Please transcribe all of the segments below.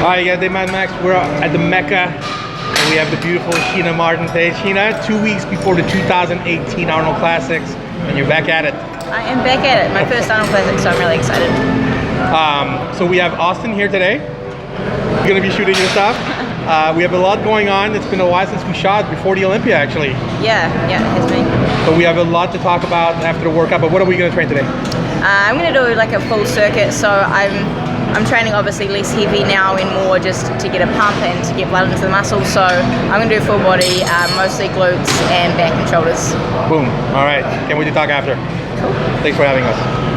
Alright, you got Day Mad Max. We're at the Mecca, and we have the beautiful Sheena Martin today. Sheena, 2 weeks before the 2018 Arnold Classics, and you're back at it. I am back at it. My first Arnold Classic, so I'm really excited. So we have Austin here today. You're gonna be shooting your stuff. We have a lot going on. It's been a while since we shot, before the Olympia actually. Yeah, it has been. So we have a lot to talk about after the workout, but what are we gonna train today? I'm gonna do like a full circuit, so I'm training obviously less heavy now and more just to get a pump and to get blood into the muscles. So I'm gonna do full body, mostly glutes and back and shoulders. Boom. All right. Can't wait to talk after. Cool. Thanks for having us.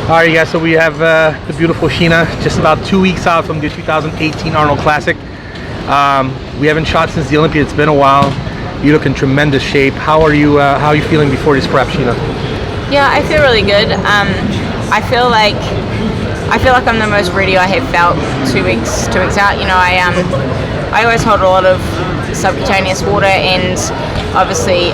Alright guys, so we have the beautiful Sheena, just about 2 weeks out from the 2018 Arnold Classic. We haven't shot since the Olympia, it's been a while. You look in tremendous shape. How are you feeling before this prep, Sheena? Yeah, I feel really good. I feel like I'm the most ready I have felt 2 weeks out. You know, I always hold a lot of subcutaneous water, and obviously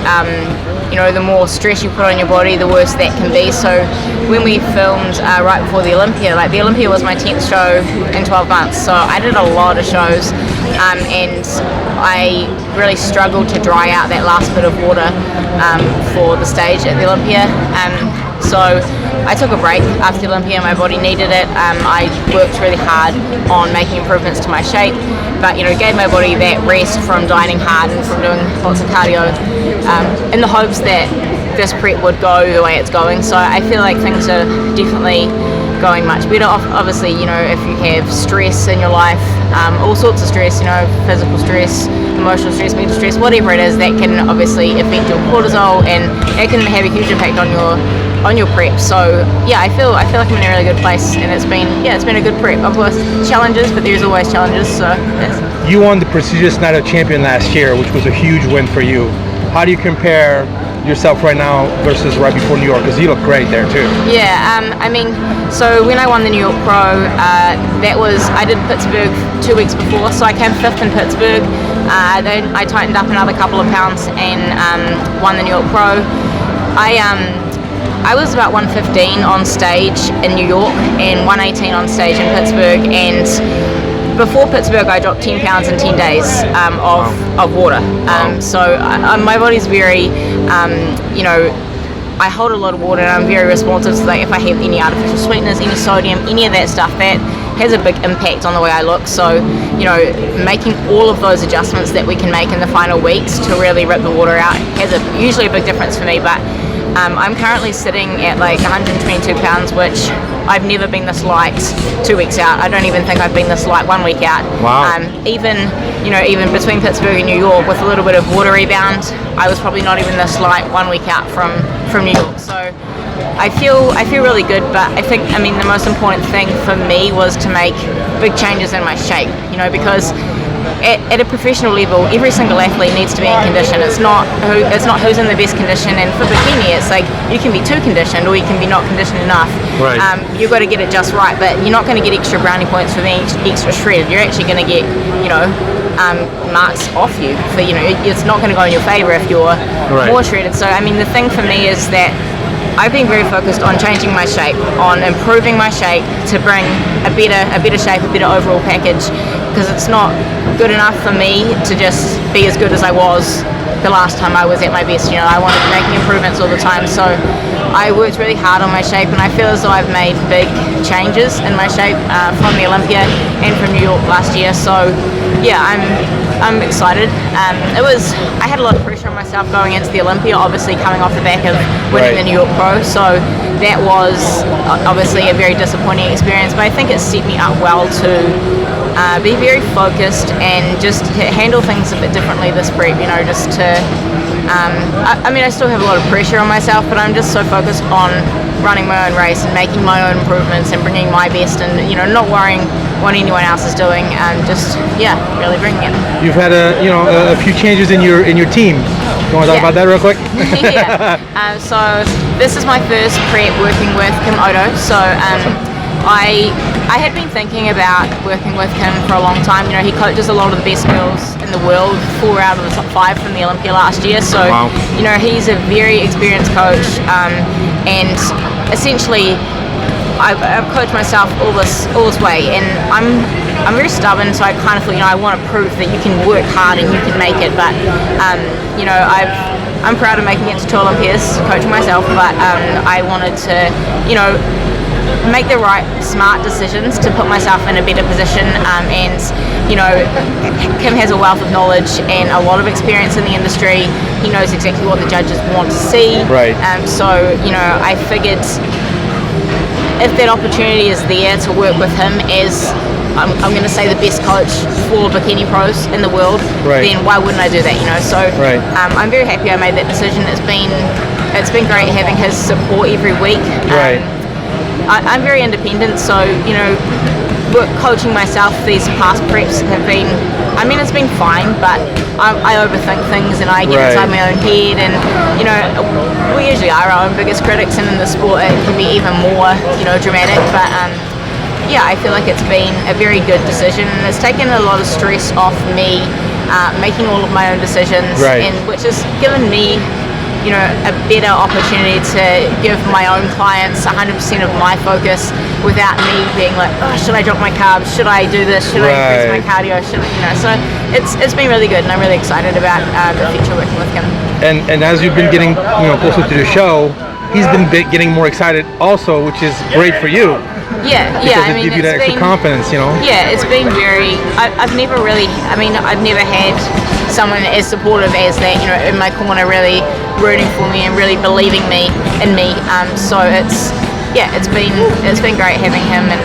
you know, the more stress you put on your body, the worse that can be. So when we filmed right before the Olympia, like the Olympia was my 10th show in 12 months, so I did a lot of shows, and I really struggled to dry out that last bit of water for the stage at the Olympia. So I took a break after the Olympia, my body needed it. I worked really hard on making improvements to my shape, but you know, gave my body that rest from dieting hard and from doing lots of cardio, in the hopes that this prep would go the way it's going. So I feel like things are definitely going much better. Obviously, you know, if you have stress in your life, all sorts of stress, you know, physical stress, emotional stress, mental stress, whatever it is, that can obviously affect your cortisol, and it can have a huge impact on your prep. So yeah, I feel like I'm in a really good place, and it's been a good prep. Of course, challenges, but there's always challenges. So yes. You won the prestigious Night of Champion last year, which was a huge win for you. How do you compare yourself right now versus right before New York? Because you look great there too. Yeah, I mean, so when I won the New York Pro, I did Pittsburgh 2 weeks before, so I came 5th in Pittsburgh. Then I tightened up another couple of pounds and won the New York Pro. I was about 115 on stage in New York and 118 on stage in Pittsburgh, and before Pittsburgh I dropped 10 pounds in 10 days of water. So my body's very, you know, I hold a lot of water, and I'm very responsive to, like, if I have any artificial sweeteners, any sodium, any of that stuff, that has a big impact on the way I look. So, you know, making all of those adjustments that we can make in the final weeks to really rip the water out has usually a big difference for me. But I'm currently sitting at like 122 pounds, which I've never been this light 2 weeks out. I don't even think I've been this light 1 week out. Wow. Even between Pittsburgh and New York, with a little bit of water rebound, I was probably not even this light 1 week out from New York. So I feel really good, but I think, the most important thing for me was to make big changes in my shape, because at a professional level, every single athlete needs to be in condition. It's not who's in the best condition. And for bikini, it's like you can be too conditioned or you can be not conditioned enough. Right. You've got to get it just right, but you're not going to get extra brownie points for being extra shredded. You're actually going to get, marks off you for, it's not going to go in your favor if you're more shredded. So, I mean, the thing for me is that I've been very focused on changing my shape, on improving my shape to bring a better shape, a better overall package, because it's not good enough for me to just be as good as I was the last time I was at my best. I want to be making improvements all the time, so I worked really hard on my shape, and I feel as though I've made big changes in my shape from the Olympia and from New York last year. So yeah, I'm excited. I had a lot of pressure on myself going into the Olympia, obviously coming off the back of winning the New York Pro, so that was obviously a very disappointing experience, but I think it set me up well to be very focused and just handle things a bit differently this prep, just to I still have a lot of pressure on myself, but I'm just so focused on running my own race and making my own improvements and bringing my best, and not worrying what anyone else is doing, and just really bringing it. You've had a few changes in your team. You want to talk about that real quick? So this is my first prep working with Kim Odo. So I had been thinking about working with him for a long time. He coaches a lot of the best girls in the world, 4 out of the top 5 from the Olympia last year. So, he's a very experienced coach, and essentially I've coached myself all this way, and I'm very stubborn, so I kind of feel, I want to prove that you can work hard and you can make it. But I'm proud of making it to 2 Olympias, coaching myself, but I wanted to, make the right smart decisions to put myself in a better position, and Kim has a wealth of knowledge and a lot of experience in the industry. He knows exactly what the judges want to see, so I figured if that opportunity is there to work with him as I'm going to say the best coach for bikini pros in the world, then why wouldn't I do that? So I'm very happy I made that decision. It's been great having his support every week. I'm very independent, so coaching myself these past preps have been, it's been fine, but I overthink things and I get inside my own head, and we usually are our own biggest critics, and in the sport it can be even more dramatic, but I feel like it's been a very good decision, and it's taken a lot of stress off me making all of my own decisions, and which has given me a better opportunity to give my own clients 100% of my focus without me being like, oh, should I drop my carbs? Should I do this? Should I increase my cardio? So it's been really good, and I'm really excited about the future working with him. And as you've been getting closer to the show, he's been getting more excited also, which is great for you. Because it gives you that extra confidence, Yeah, it's been very. I've never had someone as supportive as that, in my corner, really rooting for me and really believing in me. So it's been great having him, and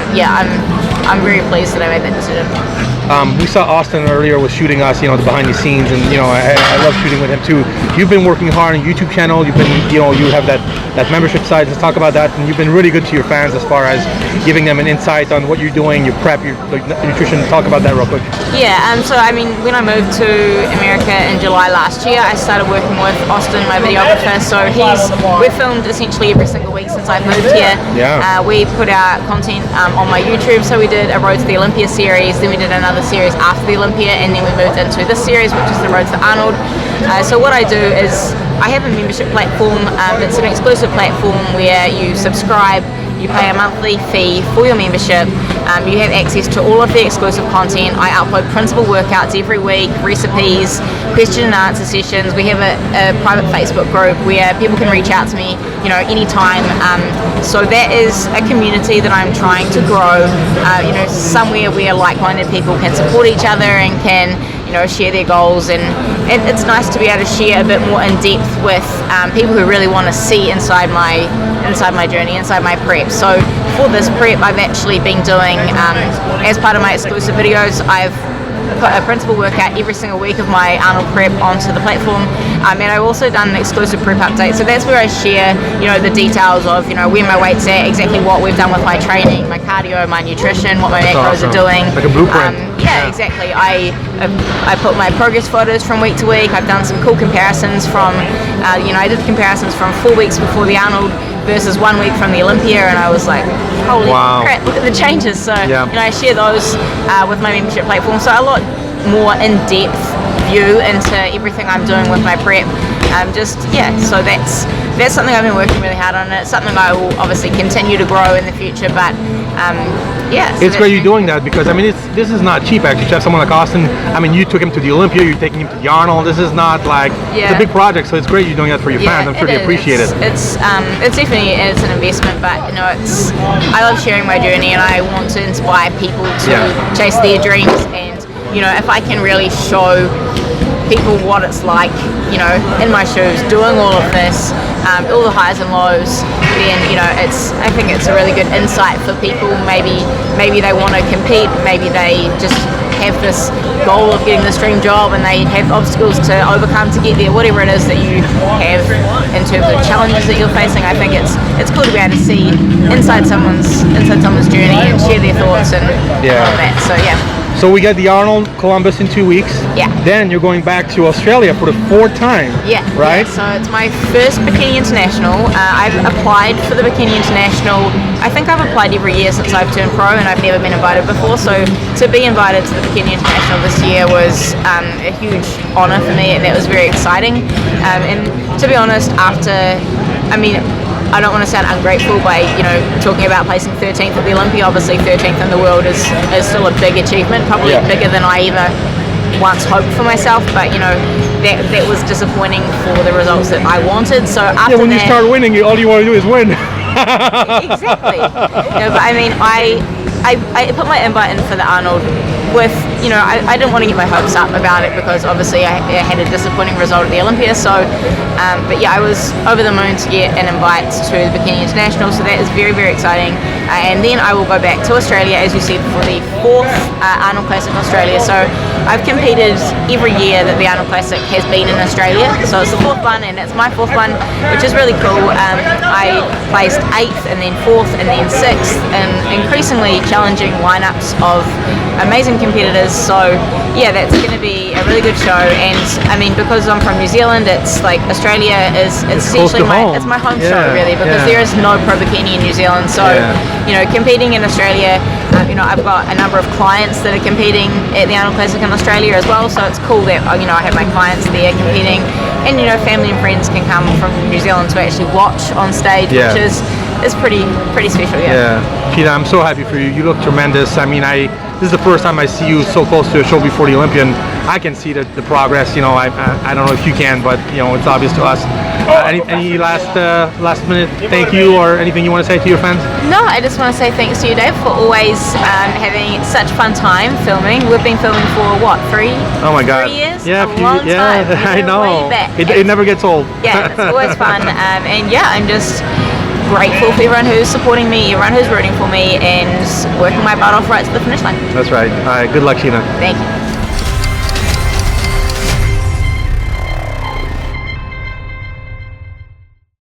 I'm very pleased that I made that decision. We saw Austin earlier was shooting us, the behind the scenes, and I love shooting with him too. You've been working hard on YouTube channel. You've been, you have that membership side. Let's talk about that. And you've been really good to your fans as far as giving them an insight on what you're doing, your prep, your nutrition. Talk about that real quick. So when I moved to America in July last year, I started working with Austin, my videographer. So we've filmed essentially every single week since I've moved here. We put out content on my YouTube. So we did a Road to the Olympia series, then we did another series after the Olympia, and then we moved into this series, which is the Road to Arnold. So what I do is I have a membership platform. It's an exclusive platform where you subscribe, you pay a monthly fee for your membership. You have access to all of the exclusive content. I upload principal workouts every week, recipes, question and answer sessions. We have a private Facebook group where people can reach out to me, anytime. So that is a community that I'm trying to grow, somewhere where like-minded people can support each other and can share their goals, and it's nice to be able to share a bit more in depth with people who really want to see inside my journey, inside my prep. So for this prep, I've actually been doing, as part of my exclusive videos, I've put a principal workout every single week of my Arnold prep onto the platform, and I've also done an exclusive prep update. So that's where I share, the details of, where my weight's at, exactly what we've done with my training, my cardio, my nutrition, what my macros are doing. Like a blueprint. Yeah, exactly. I put my progress photos from week to week. I've done some cool comparisons from, I did comparisons from 4 weeks before the Arnold versus 1 week from the Olympia, and I was like, holy crap, look at the changes. So, I share those with my membership platform. So a lot more in-depth view into everything I'm doing with my prep. So that's something I've been working really hard on. It's something I will obviously continue to grow in the future, but it's great you're doing that, because this is not cheap actually to have someone like Austin. You took him to the Olympia, you're taking him to the Arnold. This is not like it's a big project, so it's great you're doing that for your fans. I'm sure they appreciate it. It's definitely an investment, but I love sharing my journey, and I want to inspire people to chase their dreams. And if I can really show people what it's like, in my shoes, doing all of this, all the highs and lows, then I think it's a really good insight for people. Maybe they want to compete, maybe they just have this goal of getting this dream job and they have obstacles to overcome to get there, whatever it is that you have in terms of challenges that you're facing. I think it's cool to be able to see inside someone's journey and share their thoughts and all of that. So So we got the Arnold Columbus in 2 weeks. Yeah. Then you're going back to Australia for the 4th time. Yeah. Right? Yeah, so it's my first Bikini International. I've applied for the Bikini International. I think I've applied every year since I've turned pro, and I've never been invited before. So to be invited to the Bikini International this year was a huge honour for me, and that was very exciting. And to be honest, I don't want to sound ungrateful by, talking about placing 13th at the Olympia. Obviously 13th in the world is still a big achievement, probably bigger than I ever once hoped for myself, but that was disappointing for the results that I wanted. So after when you start winning, all you want to do is win. Exactly. But I put my invite in for the Arnold with, I didn't want to get my hopes up about it, because obviously I had a disappointing result at the Olympia. So, I was over the moon to get an invite to the Bikini International. So that is very, very exciting. And then I will go back to Australia, as you said, for the 4th Arnold Classic in Australia. So I've competed every year that the Arnold Classic has been in Australia. So it's the 4th one, and it's my 4th one, which is really cool. I placed 8th and then 4th and then 6th, and increasingly challenging lineups of amazing competitors. So that's going to be a really good show. And because I'm from New Zealand, it's like Australia is essentially my home show, really, because there is no pro bikini in New Zealand. So competing in Australia, I've got a number of clients that are competing at the Arnold Classic in Australia as well. So it's cool that I have my clients there competing, and family and friends can come from New Zealand to actually watch on stage, which is pretty special. Sheena, I'm so happy for you. You look tremendous. This is the first time I see you so close to a show before the Olympian. I can see the progress. I don't know if you can, but it's obvious to us. Any last minute thank you or anything you want to say to your fans? No, I just want to say thanks to you, Dave, for always having such fun time filming. We've been filming for what, 3? Oh my God! 3 years? Yeah, a long time. I know. It never gets old. Yeah, it's always fun. I'm just grateful for everyone who's supporting me, everyone who's rooting for me, and working my butt off right to the finish line. That's right. All right. Good luck, Sheena. Thank you.